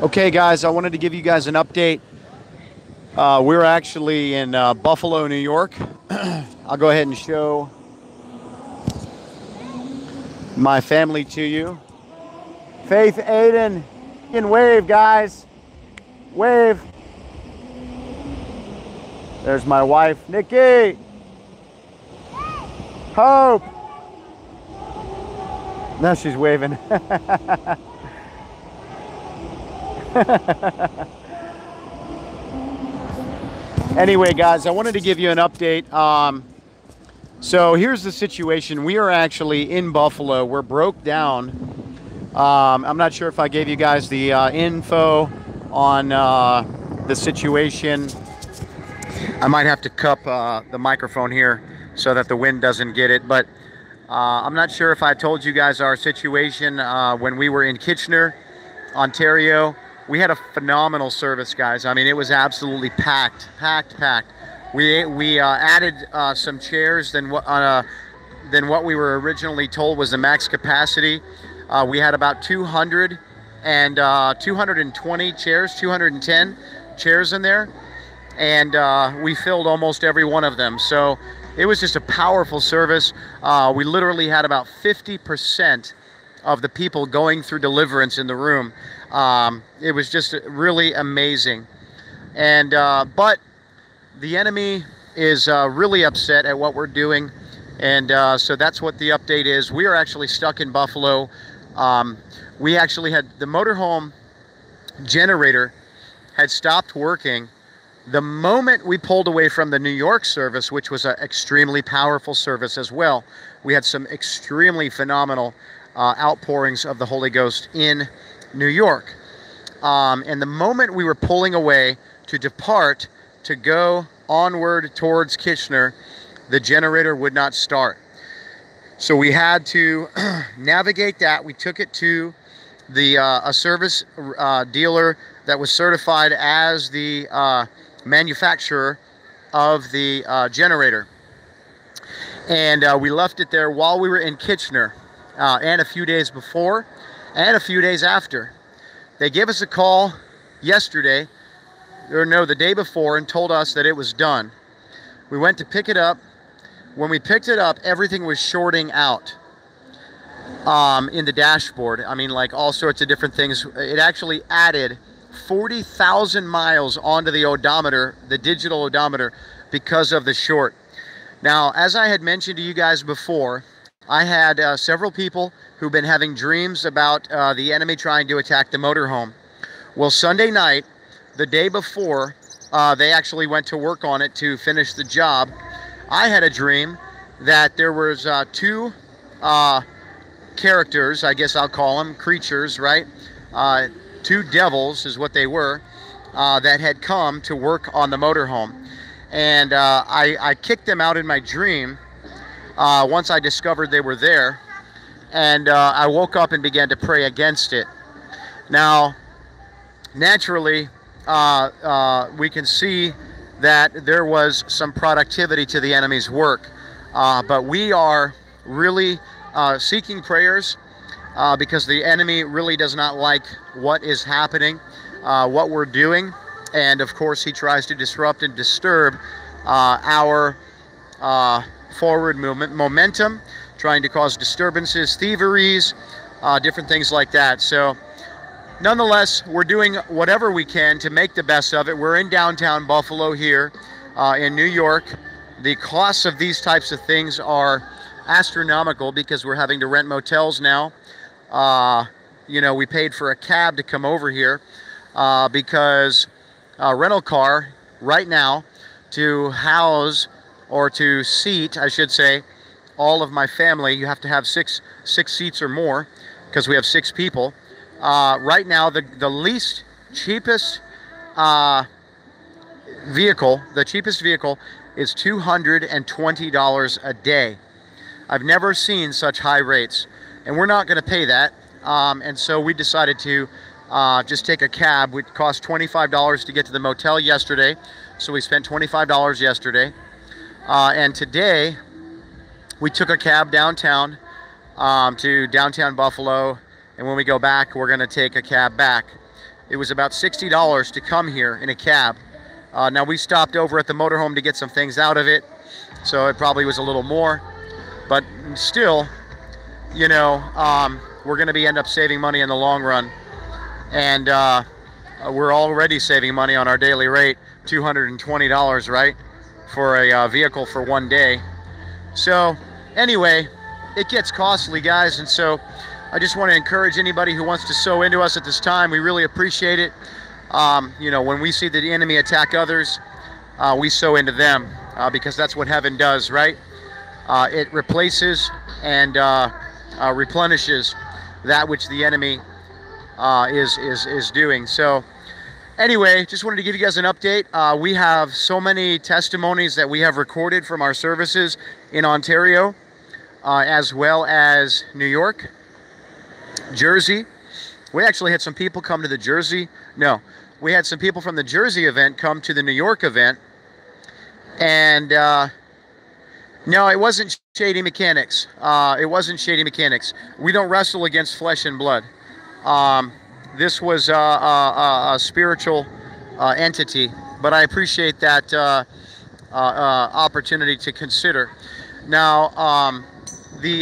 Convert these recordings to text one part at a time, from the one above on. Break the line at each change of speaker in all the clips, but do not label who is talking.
Okay, guys, I wanted to give you guys an update. We're actually in Buffalo, New York. I'll go ahead and show my family to you. Faith, Aiden, you can wave, guys. Wave. There's my wife, Nikki. Hope. Now she's waving. Anyway, guys, I wanted to give you an update. So here's the situation. We are actually in Buffalo. We're broke down. I'm not sure if I gave you guys the info on the situation. I might have to cup the microphone here so that the wind doesn't get it. But I'm not sure if I told you guys our situation when we were in Kitchener, Ontario. We had a phenomenal service, guys. I mean, it was absolutely packed. We added some chairs than what we were originally told was the max capacity. We had about 200 and 220 chairs, 210 chairs in there, and we filled almost every one of them. So it was just a powerful service. We literally had about 50% of the people going through deliverance in the room. It was just really amazing. And but the enemy is really upset at what we're doing, and so that's what the update is. We are actually stuck in Buffalo. We actually had the motorhome generator had stopped working the moment we pulled away from the New York service, which was an extremely powerful service as well. We had some extremely phenomenal outpourings of the Holy Ghost in New York. And the moment we were pulling away to depart to go onward towards Kitchener, the generator would not start. So we had to navigate that. We took it to the a service dealer that was certified as the manufacturer of the generator. And we left it there while we were in Kitchener, and a few days before and a few days after. They gave us a call yesterday, or no, the day before, and told us that it was done. We went to pick it up. When we picked it up, everything was shorting out in the dashboard. I mean, like all sorts of different things. It actually added 40,000 miles onto the odometer, the digital odometer, because of the short. Now, as I had mentioned to you guys before, I had several people who've been having dreams about the enemy trying to attack the motorhome. Well, Sunday night, the day before, they actually went to work on it to finish the job. I had a dream that there was two characters, I guess I'll call them, creatures, right? Two devils is what they were, that had come to work on the motorhome. And I kicked them out in my dream once I discovered they were there. And I woke up and began to pray against it. Now, naturally, we can see that there was some productivity to the enemy's work. But we are really seeking prayers because the enemy really does not like what is happening, what we're doing. And of course, he tries to disrupt and disturb our forward movement, momentum, trying to cause disturbances, thieveries, different things like that. So nonetheless, we're doing whatever we can to make the best of it. We're in downtown Buffalo here in New York. The costs of these types of things are astronomical because we're having to rent motels now. You know, we paid for a cab to come over here because a rental car right now to house, or to seat, I should say, all of my family, you have to have six seats or more because we have 6 people. Right now, the least cheapest vehicle, the cheapest vehicle is $220 a day. I've never seen such high rates, and we're not going to pay that. And so we decided to just take a cab. It cost $25 to get to the motel yesterday, so we spent $25 yesterday. And today, We took a cab downtown to downtown Buffalo, and when we go back, we're going to take a cab back. It was about $60 to come here in a cab. Now, we stopped over at the motorhome to get some things out of it, so it probably was a little more. But still, you know, we're going to end up saving money in the long run. And we're already saving money on our daily rate, $220, right, for a vehicle for one day. So anyway, it gets costly, guys, and so I just want to encourage anybody who wants to sow into us at this time. We really appreciate it. You know, when we see the enemy attack others, we sow into them because that's what heaven does, right? It replaces and replenishes that which the enemy is doing. So anyway, just wanted to give you guys an update. We have so many testimonies that we have recorded from our services in Ontario, as well as New York, Jersey. We actually had some people come to the Jersey. No, we had some people from the Jersey event come to the New York event. And no, it wasn't Shady Mechanics. It wasn't Shady Mechanics. We don't wrestle against flesh and blood. This was a spiritual entity, but I appreciate that opportunity to consider. Now, we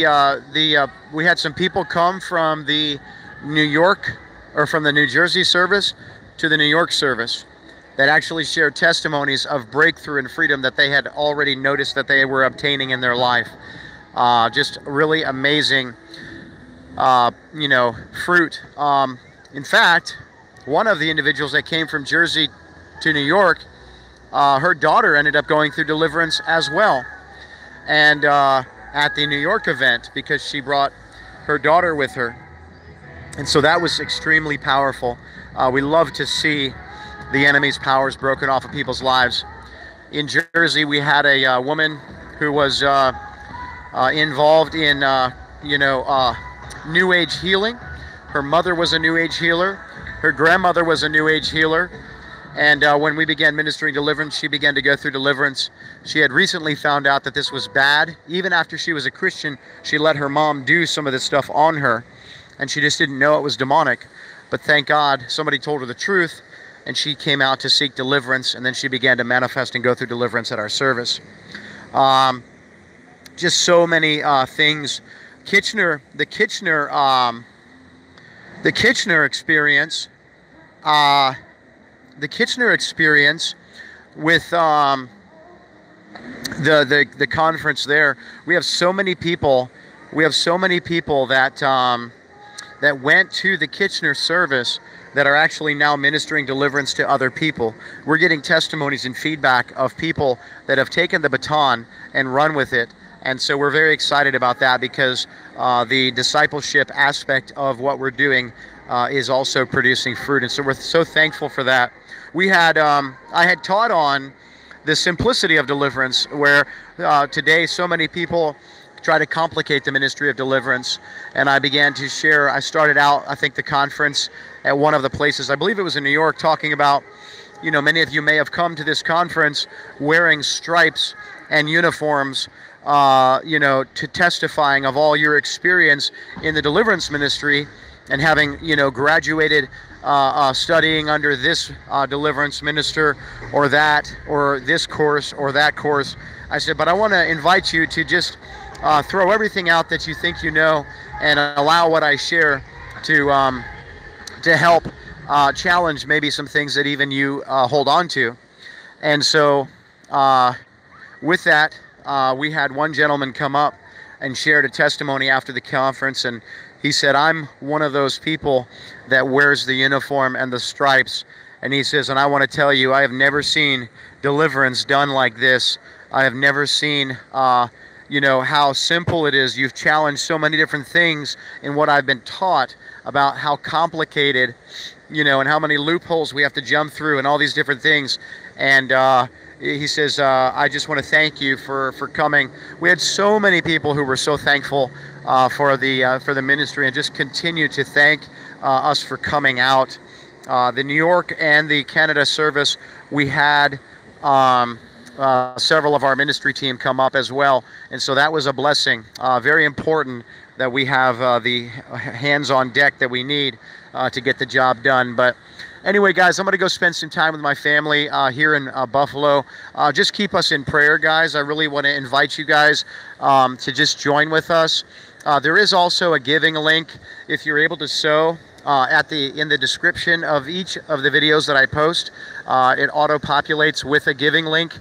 had some people come from the New York or from the New Jersey service to the New York service that actually shared testimonies of breakthrough and freedom that they had already noticed that they were obtaining in their life. Just really amazing, you know, fruit. In fact, one of the individuals that came from Jersey to New York, her daughter ended up going through deliverance as well. And at the New York event, because she brought her daughter with her. And so that was extremely powerful. We love to see the enemy's powers broken off of people's lives. In Jersey, we had a woman who was involved in, you know, New Age healing. Her mother was a New Age healer. Her grandmother was a New Age healer. And when we began ministering deliverance, she began to go through deliverance. She had recently found out that this was bad. Even after she was a Christian, she let her mom do some of this stuff on her. And she just didn't know it was demonic. But thank God, somebody told her the truth. And she came out to seek deliverance. And then she began to manifest and go through deliverance at our service. Just so many things. The Kitchener experience. The Kitchener experience with the conference there, we have so many people. We have so many people that that went to the Kitchener service that are actually now ministering deliverance to other people. We're getting testimonies and feedback of people that have taken the baton and run with it. And so we're very excited about that because the discipleship aspect of what we're doing is also producing fruit. And so we're so thankful for that. We had, I had taught on the simplicity of deliverance, where today so many people try to complicate the ministry of deliverance. And I began to share, I started out, I think, the conference at one of the places, I believe it was in New York, talking about, you know, many of you may have come to this conference wearing stripes and uniforms, you know, to testifying of all your experience in the deliverance ministry and having, you know, graduated studying under this deliverance minister or that, or this course or that course. I said, but I want to invite you to just throw everything out that you think you know and allow what I share to help challenge maybe some things that even you hold on to. And so with that, we had one gentleman come up and shared a testimony after the conference, and he said, I'm one of those people that wears the uniform and the stripes. And he says, and I want to tell you, I have never seen deliverance done like this. I have never seen, you know, how simple it is. You've challenged so many different things in what I've been taught about how complicated, you know, and how many loopholes we have to jump through and all these different things. And he says, I just want to thank you for coming. We had so many people who were so thankful for the ministry, and just continue to thank us for coming out. The New York and the Canada service, we had several of our ministry team come up as well. And so that was a blessing. Very important that we have the hands on deck that we need to get the job done. But anyway, guys, I'm going to go spend some time with my family here in Buffalo. Just keep us in prayer, guys. I really want to invite you guys to just join with us. There is also a giving link if you're able to sow in the description of each of the videos that I post. It auto-populates with a giving link.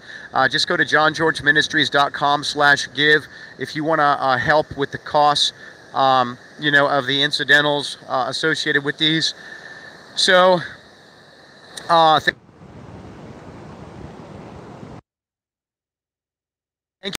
Just go to johngeorgeministries.com/give if you want to help with the costs, you know, of the incidentals associated with these. So,